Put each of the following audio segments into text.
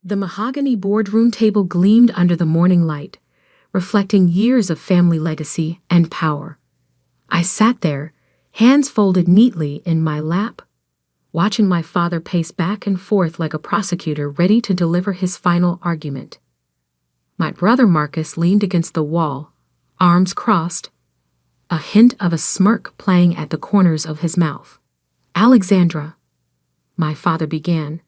The mahogany boardroom table gleamed under the morning light, reflecting years of family legacy and power. I sat there, hands folded neatly in my lap, watching my father pace back and forth like a prosecutor ready to deliver his final argument. My brother Marcus leaned against the wall, arms crossed, a hint of a smirk playing at the corners of his mouth. "Alexandra," my father began,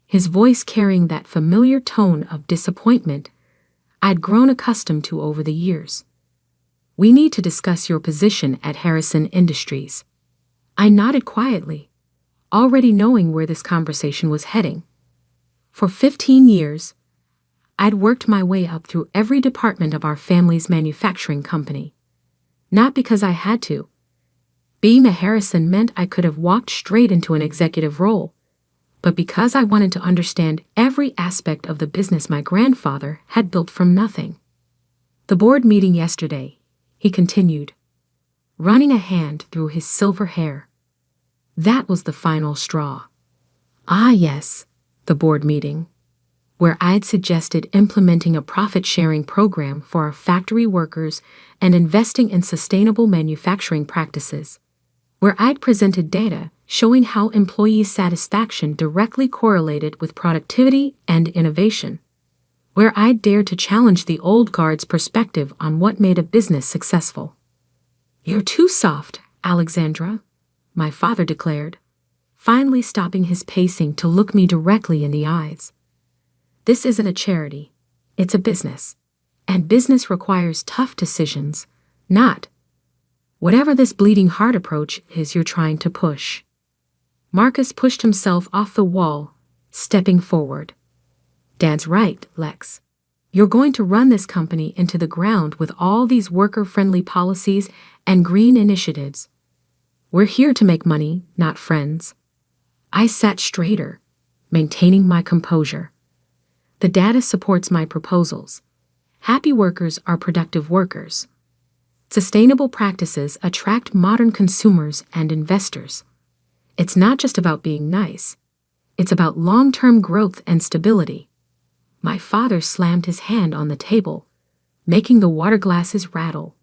his voice carrying that familiar tone of disappointment I'd grown accustomed to over the years. "We need to discuss your position at Harrison Industries." I nodded quietly, already knowing where this conversation was heading. For 15 years, I'd worked my way up through every department of our family's manufacturing company. Not because I had to. Being a Harrison meant I could have walked straight into an executive role, but because I wanted to understand every aspect of the business my grandfather had built from nothing. "The board meeting yesterday," he continued, running a hand through his silver hair. "That was the final straw." "Ah, yes, the board meeting, where I'd suggested implementing a profit-sharing program for our factory workers and investing in sustainable manufacturing practices, where I'd presented data showing how employee satisfaction directly correlated with productivity and innovation, where I'd dared to challenge the old guard's perspective on what made a business successful. "You're too soft, Alexandra," my father declared, finally stopping his pacing to look me directly in the eyes. "This isn't a charity, it's a business, and business requires tough decisions, not whatever this bleeding heart approach is you're trying to push." Marcus pushed himself off the wall, stepping forward. "Dad's right, Lex. You're going to run this company into the ground with all these worker-friendly policies and green initiatives. We're here to make money, not friends." I sat straighter, maintaining my composure. "The data supports my proposals. Happy workers are productive workers. Sustainable practices attract modern consumers and investors. It's not just about being nice. It's about long-term growth and stability." My father slammed his hand on the table, making the water glasses rattle.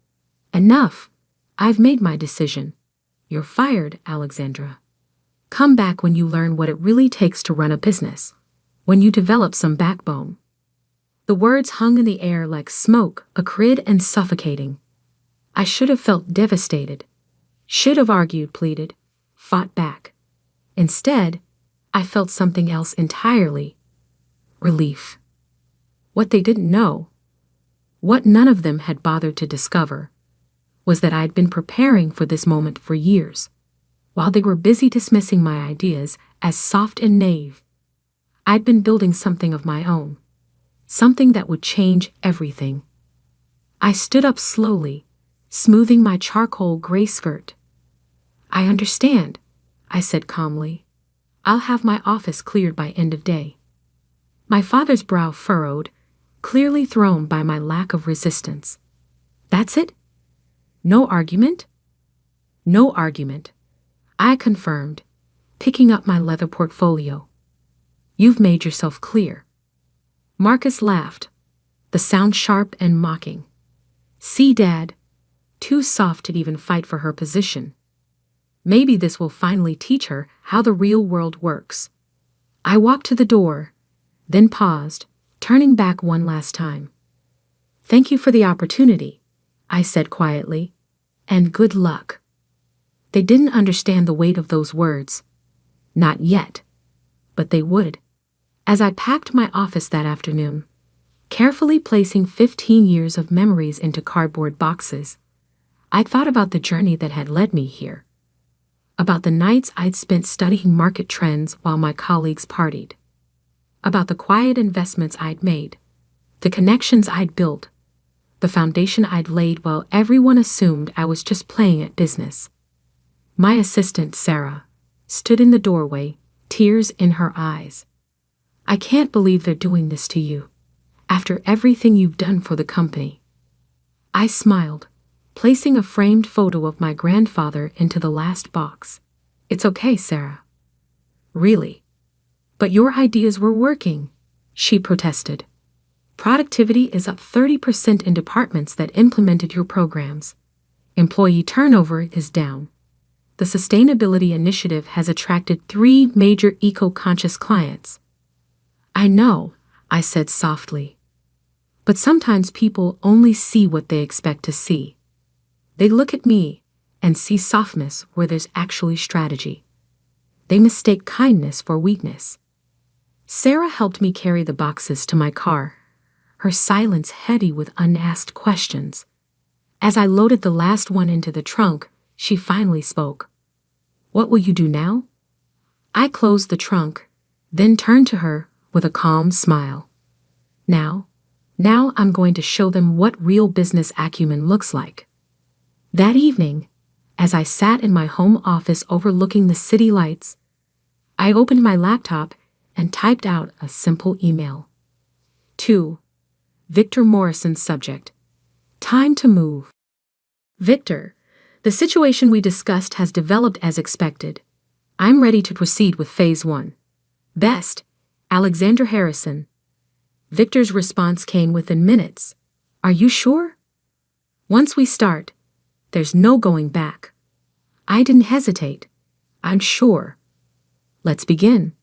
"Enough. I've made my decision. You're fired, Alexandra. Come back when you learn what it really takes to run a business, when you develop some backbone." The words hung in the air like smoke, acrid and suffocating. I should have felt devastated, should have argued, pleaded, fought back. Instead, I felt something else entirely: relief. What they didn't know, what none of them had bothered to discover, was that I'd been preparing for this moment for years, while they were busy dismissing my ideas as soft and naive. I'd been building something of my own, something that would change everything. I stood up slowly, smoothing my charcoal gray skirt. "I understand," I said calmly. "I'll have my office cleared by end of day." My father's brow furrowed, clearly thrown by my lack of resistance. "That's it? No argument?" "No argument," I confirmed, picking up my leather portfolio. "You've made yourself clear." Marcus laughed, the sound sharp and mocking. "See, Dad, too soft to even fight for her position. Maybe this will finally teach her how the real world works." I walked to the door, then paused, turning back one last time. "Thank you for the opportunity," I said quietly, "and good luck." They didn't understand the weight of those words. Not yet. But they would. As I packed my office that afternoon, carefully placing 15 years of memories into cardboard boxes, I thought about the journey that had led me here. About the nights I'd spent studying market trends while my colleagues partied. About the quiet investments I'd made, the connections I'd built, the foundation I'd laid while everyone assumed I was just playing at business. My assistant, Sarah, stood in the doorway, tears in her eyes. "I can't believe they're doing this to you, after everything you've done for the company." I smiled, placing a framed photo of my grandfather into the last box. "It's okay, Sarah. Really. But your ideas were working. she protested. Productivity is up 30% in departments that implemented your programs. Employee turnover is down. The sustainability initiative has attracted 3 major eco-conscious clients. I know, I said softly. But sometimes people only see what they expect to see. They look at me and see softness where there's actually strategy. They mistake kindness for weakness. Sarah helped me carry the boxes to my car, her silence heavy with unasked questions. As I loaded the last one into the trunk, she finally spoke. "What will you do now?" I closed the trunk, then turned to her with a calm smile. Now I'm going to show them what real business acumen looks like." That evening, as I sat in my home office overlooking the city lights, I opened my laptop and typed out a simple email. To Victor Morrison's subject, "Time to move." Victor, the situation we discussed has developed as expected. I'm ready to proceed with Phase 1. Best, Alexander Harrison. Victor's response came within minutes. "Are you sure?" "Once we start, there's no going back." I didn't hesitate. "I'm sure." "Let's begin."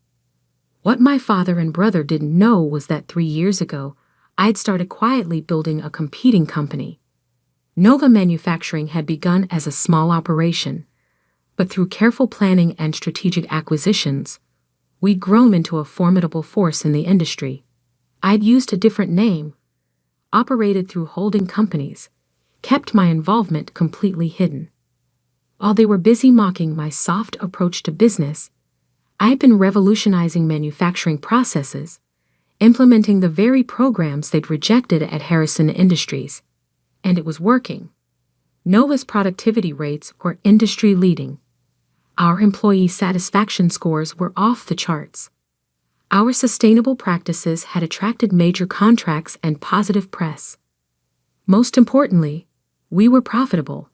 What my father and brother didn't know was that 3 years ago, I'd started quietly building a competing company. Nova Manufacturing had begun as a small operation, but through careful planning and strategic acquisitions, we'd grown into a formidable force in the industry. I'd used a different name, operated through holding companies, kept my involvement completely hidden. While they were busy mocking my soft approach to business, I had been revolutionizing manufacturing processes, implementing the very programs they'd rejected at Harrison Industries. And it was working. Nova's productivity rates were industry-leading. Our employee satisfaction scores were off the charts. Our sustainable practices had attracted major contracts and positive press. Most importantly, we were profitable.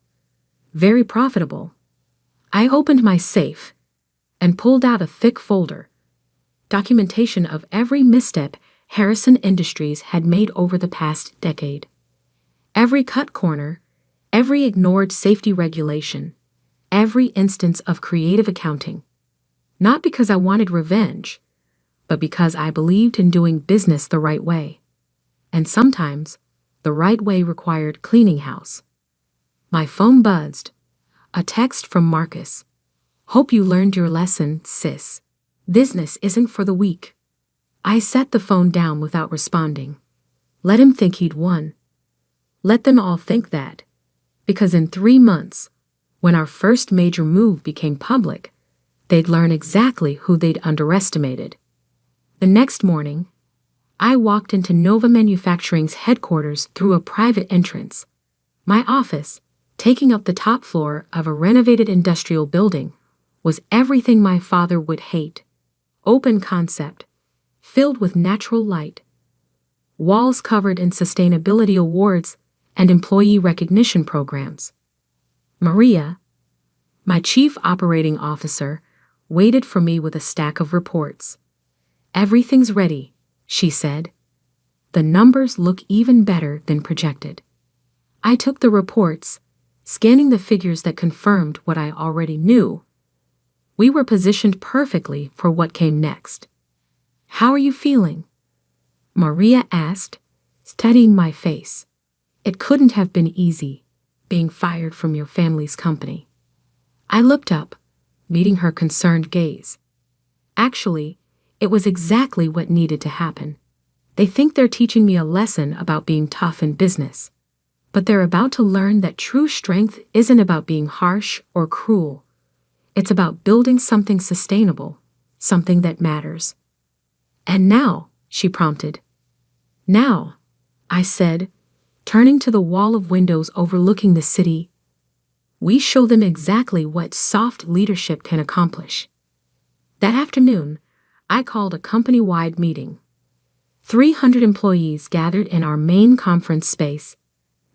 Very profitable. I opened my safe and pulled out a thick folder, documentation of every misstep Harrison Industries had made over the past decade. Every cut corner, every ignored safety regulation, every instance of creative accounting. Not because I wanted revenge, but because I believed in doing business the right way. And sometimes, the right way required cleaning house. My phone buzzed. A text from Marcus. "Hope you learned your lesson, sis. Business isn't for the weak." I set the phone down without responding. Let him think he'd won. Let them all think that. Because in 3 months, when our first major move became public, they'd learn exactly who they'd underestimated. The next morning, I walked into Nova Manufacturing's headquarters through a private entrance. My office, taking up the top floor of a renovated industrial building, was everything my father would hate. Open concept, filled with natural light, walls covered in sustainability awards and employee recognition programs. Maria, my chief operating officer, waited for me with a stack of reports. "Everything's ready," she said. "The numbers look even better than projected." I took the reports, scanning the figures that confirmed what I already knew. We were positioned perfectly for what came next. "How are you feeling?" Maria asked, studying my face. It couldn't have been easy, being fired from your family's company. I looked up, meeting her concerned gaze. Actually, it was exactly what needed to happen. They think they're teaching me a lesson about being tough in business, but they're about to learn that true strength isn't about being harsh or cruel. It's about building something sustainable, something that matters. "And now," she prompted. "Now," I said, turning to the wall of windows overlooking the city, "we show them exactly what soft leadership can accomplish." That afternoon, I called a company-wide meeting. 300 employees gathered in our main conference space,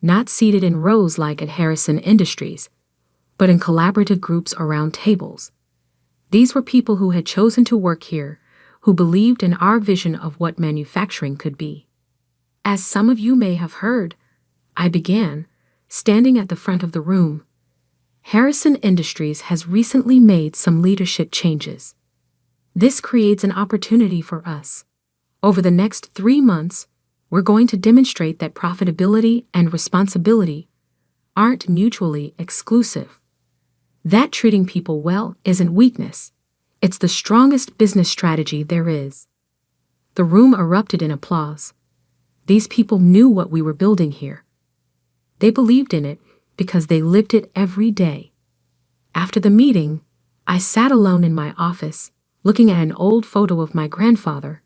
not seated in rows like at Harrison Industries, but in collaborative groups around tables. These were people who had chosen to work here, who believed in our vision of what manufacturing could be. As some of you may have heard, I began, standing at the front of the room. Harrison Industries has recently made some leadership changes. This creates an opportunity for us. Over the next 3 months, we're going to demonstrate that profitability and responsibility aren't mutually exclusive. That treating people well isn't weakness. It's the strongest business strategy there is. The room erupted in applause. These people knew what we were building here. They believed in it because they lived it every day. After the meeting, I sat alone in my office, looking at an old photo of my grandfather.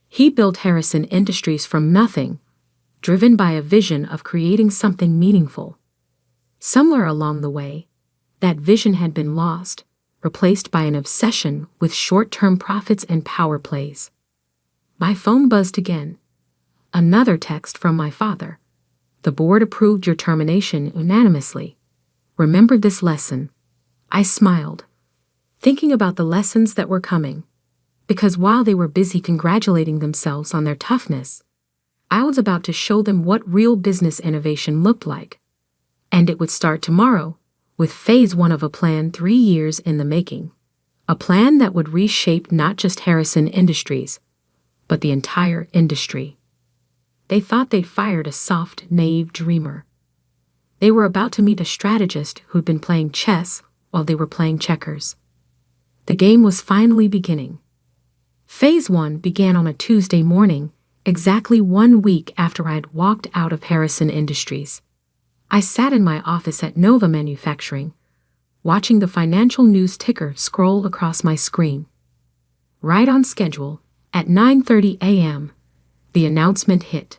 He built Harrison Industries from nothing, driven by a vision of creating something meaningful. Somewhere along the way, that vision had been lost, replaced by an obsession with short-term profits and power plays. My phone buzzed again. Another text from my father. The board approved your termination unanimously. Remember this lesson. I smiled, thinking about the lessons that were coming. Because while they were busy congratulating themselves on their toughness, I was about to show them what real business innovation looked like. And it would start tomorrow, with phase 1 of a plan 3 years in the making. A plan that would reshape not just Harrison Industries, but the entire industry. They thought they'd fired a soft, naive dreamer. They were about to meet a strategist who'd been playing chess while they were playing checkers. The game was finally beginning. Phase 1 began on a Tuesday morning, exactly 1 week after I'd walked out of Harrison Industries. I sat in my office at Nova Manufacturing, watching the financial news ticker scroll across my screen. Right on schedule, at 9:30 a.m., the announcement hit.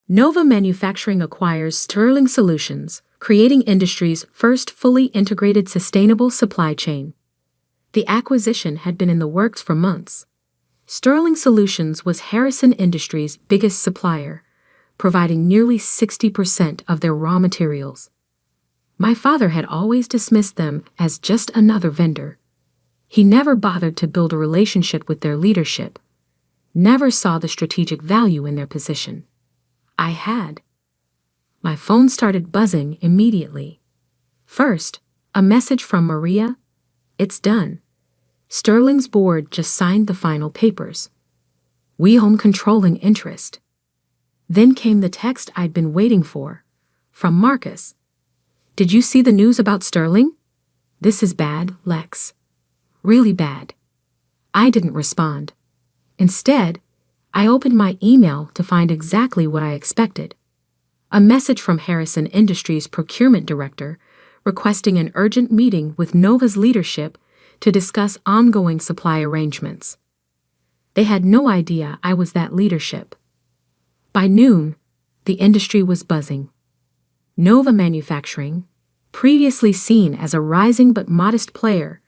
Nova Manufacturing acquires Sterling Solutions, creating industry's first fully integrated sustainable supply chain. The acquisition had been in the works for months. Sterling Solutions was Harrison Industries' biggest supplier, providing nearly 60% of their raw materials. My father had always dismissed them as just another vendor. He never bothered to build a relationship with their leadership, never saw the strategic value in their position. I had. My phone started buzzing immediately. First, a message from Maria. It's done. Sterling's board just signed the final papers. We own controlling interest. Then came the text I'd been waiting for, from Marcus. Did you see the news about Sterling? This is bad, Lex. Really bad. I didn't respond. Instead, I opened my email to find exactly what I expected. A message from Harrison Industries' procurement director requesting an urgent meeting with Nova's leadership to discuss ongoing supply arrangements. They had no idea I was that leadership. By noon, the industry was buzzing. Nova Manufacturing, previously seen as a rising but modest player,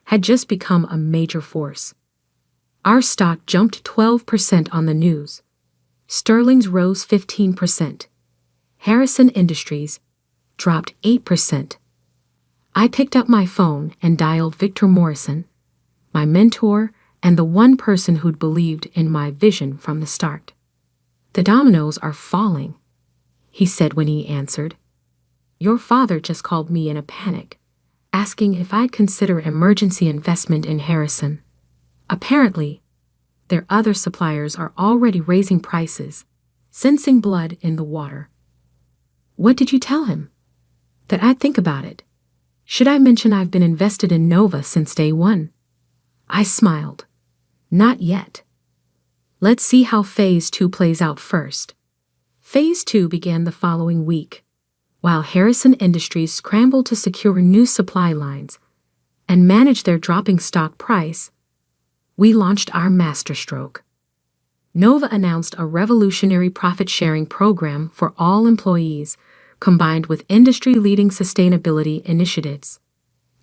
had just become a major force. Our stock jumped 12% on the news. Sterling's rose 15%. Harrison Industries dropped 8%. I picked up my phone and dialed Victor Morrison, my mentor and the one person who'd believed in my vision from the start. The dominoes are falling, he said when he answered. Your father just called me in a panic, asking if I'd consider emergency investment in Harrison. Apparently, their other suppliers are already raising prices, sensing blood in the water. What did you tell him? That I'd think about it. Should I mention I've been invested in Nova since day one? I smiled. Not yet. Let's see how Phase 2 plays out first. Phase 2 began the following week, while Harrison Industries scrambled to secure new supply lines and manage their dropping stock price. We launched our masterstroke. Nova announced a revolutionary profit-sharing program for all employees, combined with industry-leading sustainability initiatives.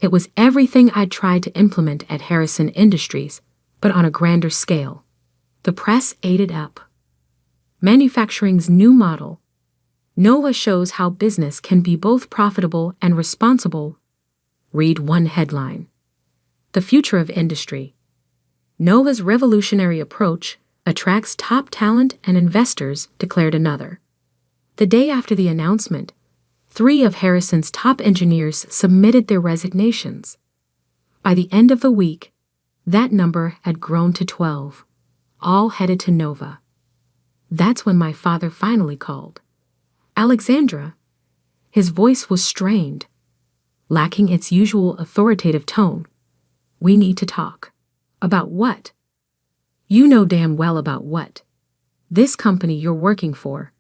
It was everything I'd tried to implement at Harrison Industries, but on a grander scale. The press ate it up. Manufacturing's new model. Nova shows how business can be both profitable and responsible. Read one headline. The future of industry. Nova's revolutionary approach attracts top talent and investors, declared another. The day after the announcement, 3 of Harrison's top engineers submitted their resignations. By the end of the week, that number had grown to 12, all headed to Nova. That's when my father finally called. Alexandra. His voice was strained, lacking its usual authoritative tone. We need to talk. About what? You know damn well about what. This company you're working for,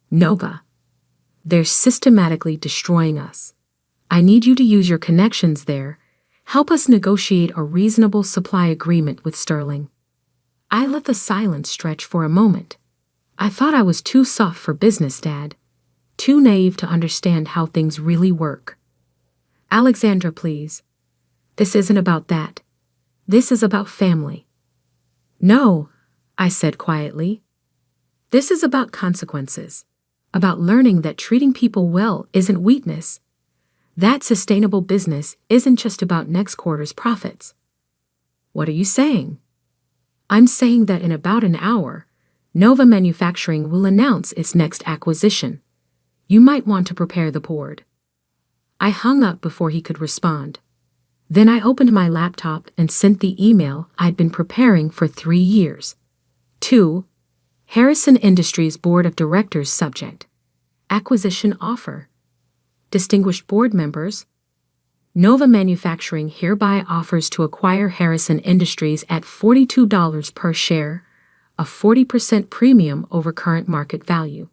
Nova. They're systematically destroying us. I need you to use your connections there. Help us negotiate a reasonable supply agreement with Sterling. I let the silence stretch for a moment. I thought I was too soft for business, Dad. Too naive to understand how things really work. Alexandra, please. This isn't about that. This is about family. No, I said quietly. This is about consequences. About learning that treating people well isn't weakness. That sustainable business isn't just about next quarter's profits. What are you saying? I'm saying that in about an hour, Nova Manufacturing will announce its next acquisition. You might want to prepare the board. I hung up before he could respond. Then I opened my laptop and sent the email I'd been preparing for 3 years. 2. Harrison Industries Board of Directors subject. Acquisition offer. Distinguished board members. Nova Manufacturing hereby offers to acquire Harrison Industries at $42 per share, a 40% premium over current market value.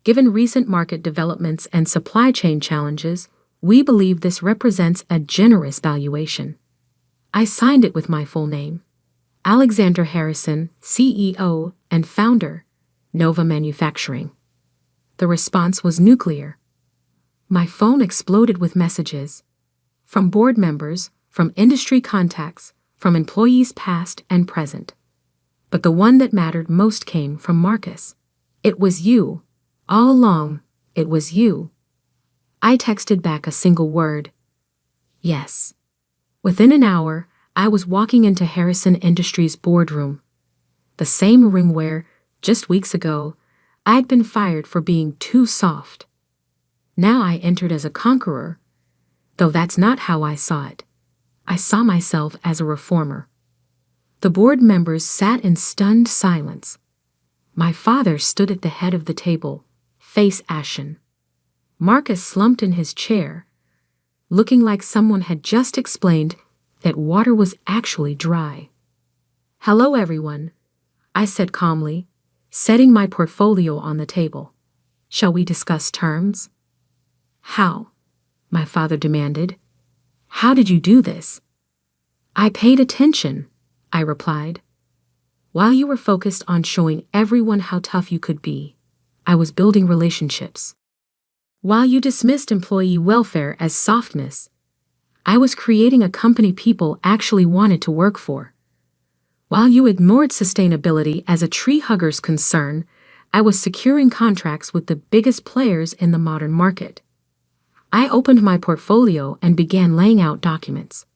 Given recent market developments and supply chain challenges, we believe this represents a generous valuation. I signed it with my full name. Alexander Harrison, CEO and founder, Nova Manufacturing. The response was nuclear. My phone exploded with messages. From board members, from industry contacts, from employees past and present. But the one that mattered most came from Marcus. It was you. All along, it was you. I texted back a single word. Yes. Within an hour, I was walking into Harrison Industries' boardroom. The same room where, just weeks ago, I'd been fired for being too soft. Now I entered as a conqueror, though that's not how I saw it. I saw myself as a reformer. The board members sat in stunned silence. My father stood at the head of the table, face ashen. Marcus slumped in his chair, looking like someone had just explained that water was actually dry. Hello, everyone, I said calmly, setting my portfolio on the table. Shall we discuss terms? How? My father demanded. How did you do this? I paid attention, I replied. While you were focused on showing everyone how tough you could be, I was building relationships. While you dismissed employee welfare as softness, I was creating a company people actually wanted to work for. While you ignored sustainability as a tree hugger's concern, I was securing contracts with the biggest players in the modern market. I opened my portfolio and began laying out documents.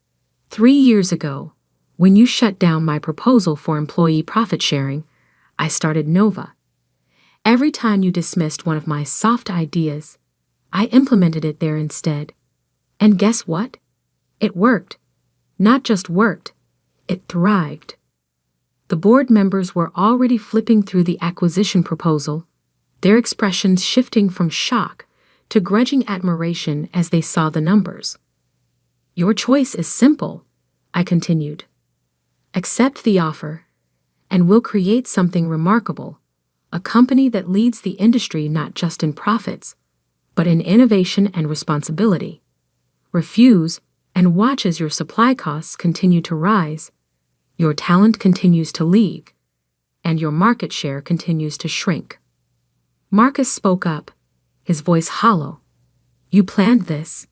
3 years ago, when you shut down my proposal for employee profit sharing, I started Nova. Every time you dismissed one of my soft ideas, I implemented it there instead. And guess what? It worked. Not just worked, it thrived. The board members were already flipping through the acquisition proposal, their expressions shifting from shock to grudging admiration as they saw the numbers. Your choice is simple, I continued. Accept the offer, and we'll create something remarkable, a company that leads the industry not just in profits, but in innovation and responsibility. Refuse, and watch as your supply costs continue to rise, your talent continues to leave, and your market share continues to shrink. Marcus spoke up, his voice hollow. You planned this?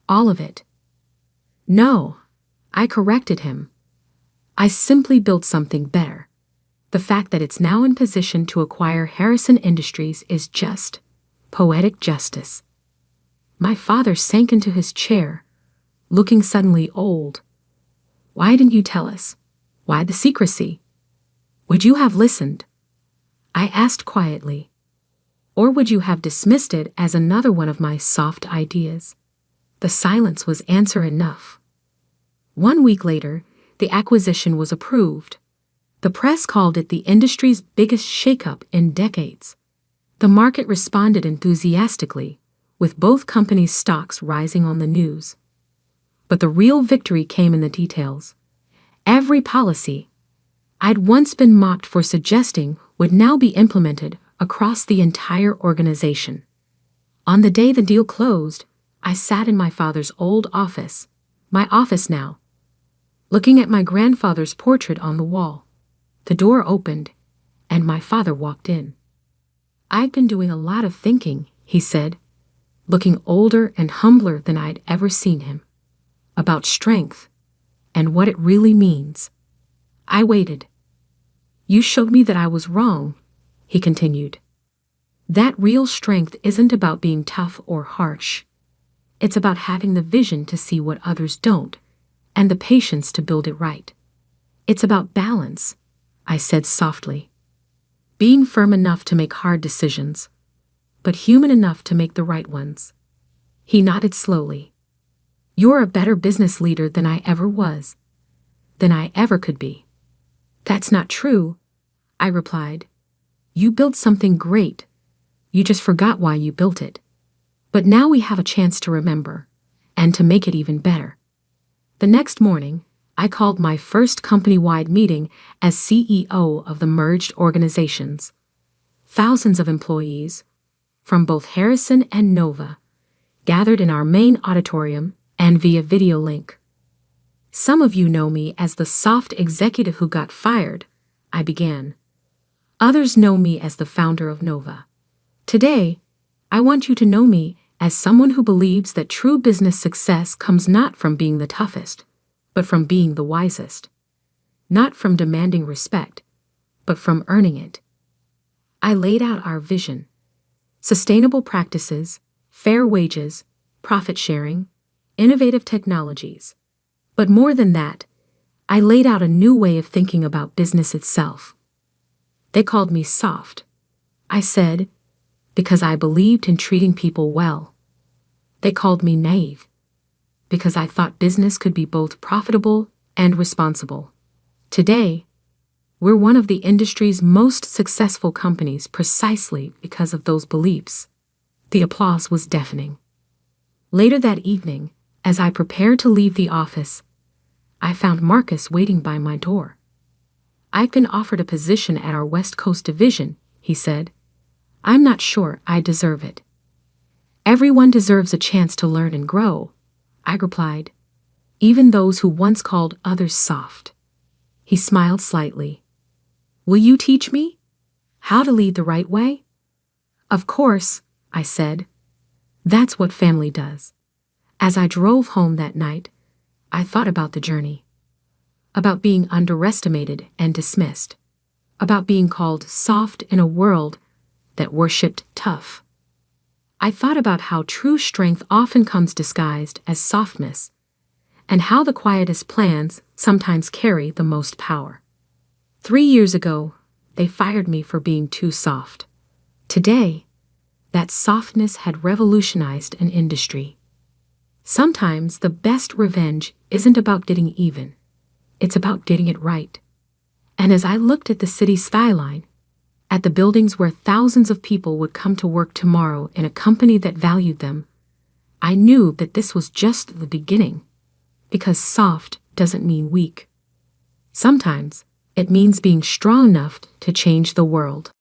All of it? No, I corrected him. I simply built something better. The fact that it's now in position to acquire Harrison Industries is just poetic justice. My father sank into his chair, looking suddenly old. Why didn't you tell us? Why the secrecy? Would you have listened? I asked quietly. Or would you have dismissed it as another one of my soft ideas? The silence was answer enough. 1 week later, the acquisition was approved. The press called it the industry's biggest shakeup in decades. The market responded enthusiastically, with both companies' stocks rising on the news. But the real victory came in the details. Every policy I'd once been mocked for suggesting would now be implemented across the entire organization. On the day the deal closed, I sat in my father's old office, my office now, looking at my grandfather's portrait on the wall. The door opened, and my father walked in. "I'd been doing a lot of thinking," he said, looking older and humbler than I'd ever seen him, "about strength and what it really means." I waited. "You showed me that I was wrong," he continued. "That real strength isn't about being tough or harsh. It's about having the vision to see what others don't, and the patience to build it right. It's about balance," I said softly. "Being firm enough to make hard decisions, but human enough to make the right ones." He nodded slowly. "You're a better business leader than I ever was, than I ever could be." "That's not true," I replied. "You built something great. You just forgot why you built it. But now we have a chance to remember, and to make it even better." The next morning, I called my first company-wide meeting as CEO of the merged organizations. Thousands of employees, from both Harrison and Nova, gathered in our main auditorium and via video link. "Some of you know me as the soft executive who got fired," I began. "Others know me as the founder of Nova. Today, I want you to know me as someone who believes that true business success comes not from being the toughest, but from being the wisest. Not from demanding respect, but from earning it." I laid out our vision: sustainable practices, fair wages, profit sharing, innovative technologies. But more than that, I laid out a new way of thinking about business itself. They called me soft. I said, because I believed in treating people well. They called me naive, because I thought business could be both profitable and responsible. Today, we're one of the industry's most successful companies precisely because of those beliefs. The applause was deafening. Later that evening, as I prepared to leave the office, I found Marcus waiting by my door. "I've been offered a position at our West Coast division," he said. "I'm not sure I deserve it." "Everyone deserves a chance to learn and grow," I replied, "even those who once called others soft." He smiled slightly. "Will you teach me how to lead the right way?" "Of course," I said. "That's what family does." As I drove home that night, I thought about the journey. About being underestimated and dismissed. About being called soft in a world that worshipped tough. I thought about how true strength often comes disguised as softness, and how the quietest plans sometimes carry the most power. 3 years ago, they fired me for being too soft. Today, that softness had revolutionized an industry. Sometimes the best revenge isn't about getting even. It's about getting it right. And as I looked at the city skyline, at the buildings where thousands of people would come to work tomorrow in a company that valued them, I knew that this was just the beginning. Because soft doesn't mean weak. Sometimes it means being strong enough to change the world.